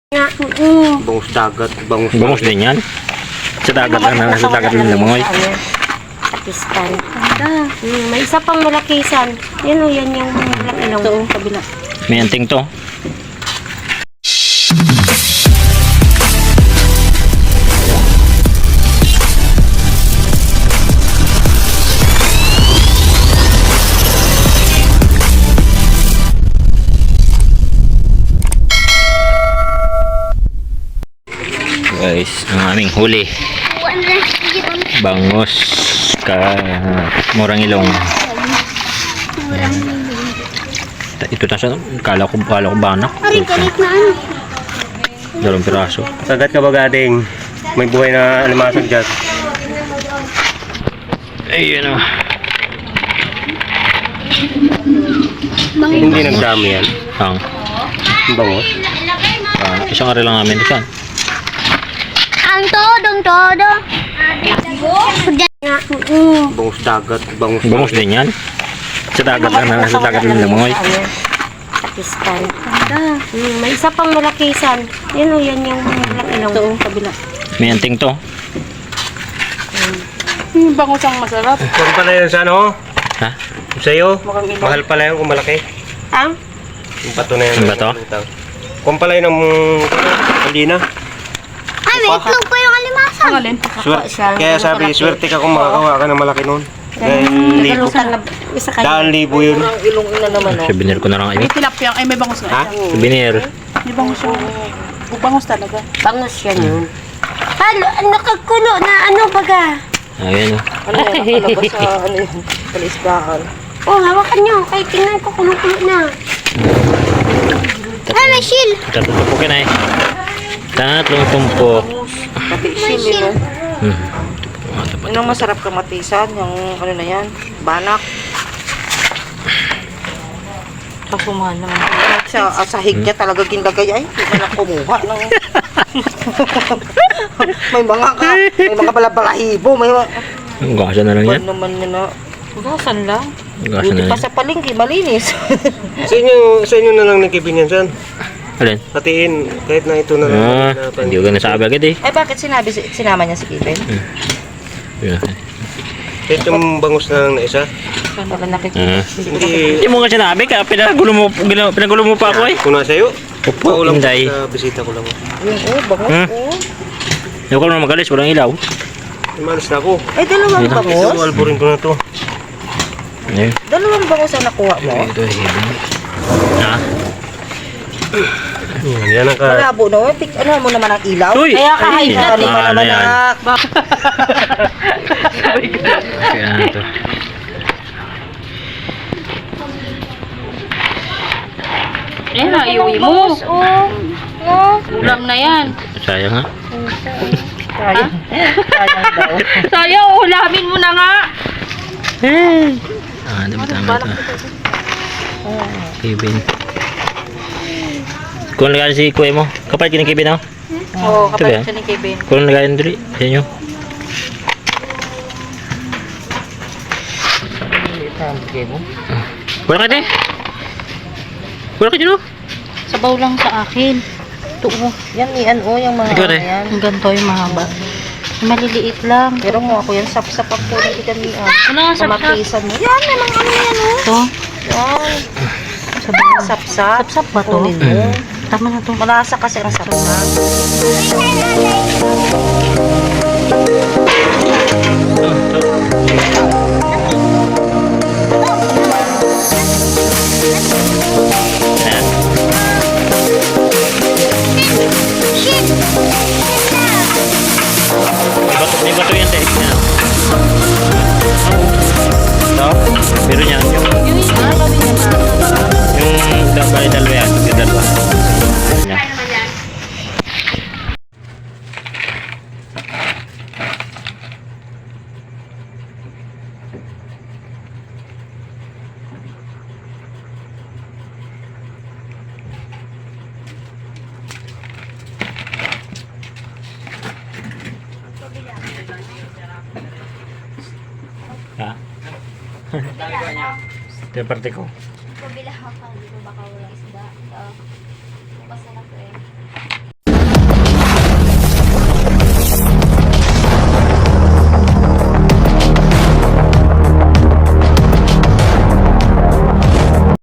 Bangus dagat, Bangus din yan. Sa dagat lang, sa dagat lang namangoy. Pakistan. May isa pang malakisan. Yan o, yan yung ilong. Ito, kabila. May anting to. Guys, ang aming huli. Bangus ka murang ilong. Ito tasa, kala ko banak. Dalawang piraso. Sagat ka ba gading? May buhay na alimasag dyan. Ayun o. Hindi nagdami yan. Ang Bangus. isang ari lang namin dyan. Ang todo. Bangus dagat, Bangus din yan. Sa dagat lang, sa dagat lang namangoy. Pakistan. May isa pang malakisan. Yan o, yan yung ilong. Ito, kabila. May anting to. Bangus ang masarap. Kung pala yun sa ano? Ha? Sa'yo, mahal pala yun kung malaki. Ang? Yung bato na yun. Yung bato? Kung pala yun ang kalina. Ay, may itlog pa yung alimasan. Ang alin? Kaya sabi, swerte ka kung makakawa ka ng malaki nun. Dahil libo yun. Souvenir ko na lang May ayun. tilapia. Ay, may bangus Ha? nga. Souvenir. May bangus yung... Bangus talaga. Bangus yan yun. Nakakulo na ano baga. Ayun o. Ano yan? Nakalabas sa ano yun? Kalisdaan. Oh, hawakan nyo. Kaya tingnan ko kulo-kulo na. Ay, may shield. Tatlong tumpok yun ay. Tatlong tumpok. Pati sili, no? Hmm. Anong masarap kamatisan? Yung ano na yan? Banak. Kaso mahal naman. Sa sahig niya talaga ginlagay. Ay, hindi man ako kumuha ng... may mga balabalahibo. May mga... Ang gasa na lang yan. Ano naman yun na... Gasan lang. Gasa Buti na pa yan. sa palengke, malinis. Sa inyo na lang nagkibin yan, San. Alin? Hatiin, kahit na ito na lang. Hindi ko nasabi agad eh. Ay, bakit sinama niya si Kevin? Yun. Kahit yung bangus na lang na isa. Wala nakikita. Hindi, Hindi mo nga sinabi ka. Pinagulo mo pa ako eh. kung nasa iyo. Opo, Paulang Inday. sa bisita ko lang. Yung bangus. Hindi ko naman magalis. Walang ilaw. Imalis na ako. Ay, dalawang Ito, bangus? alburin ko na to. Ayun. Dalawang bangus ang nakuha mo? Ito eh. Ha? Yan ang ka... Malabo na. Ano mo naman ang ilaw? Uy! Kaya kahit Ay, na lima ano naman yan? anak. Kaya na to. Ayan na, iuwi mo. Ulam na yan. Sayang ha? Sayang. Sayang daw. Sayang, ulamin mo na nga. Tama to. Kevin. Kung nagayon si kuya mo, kapalit ka ni Kevin ako? Oo, Ito ba yan? kapalit siya ni Kevin. Kung nagayon dali, sa inyo. Wala ka din? Wala ka dyan o? Sabaw lang sa akin. Ito, yan yan, yung mga Ikaw ano rin. yan. Ang ganito yung mahaba. Maliliit lang. Pero mo ako yan, sap-sap ako ng vitamin A. Ano nga, sap-sap? Kamatisan mo. Yan, may mga ano yan, oh. Ito. Yan. Sap-sap. Sap-sap ba to? Kunin mo. Tama na to. Malasa kasi ang sap-sap. May bato yan dahil. Ito? Pero yan, yung dalawa yan. Yung dalawa. Yan. Ha? Ito yung parte ko. Pabila ka, dito baka walang isda.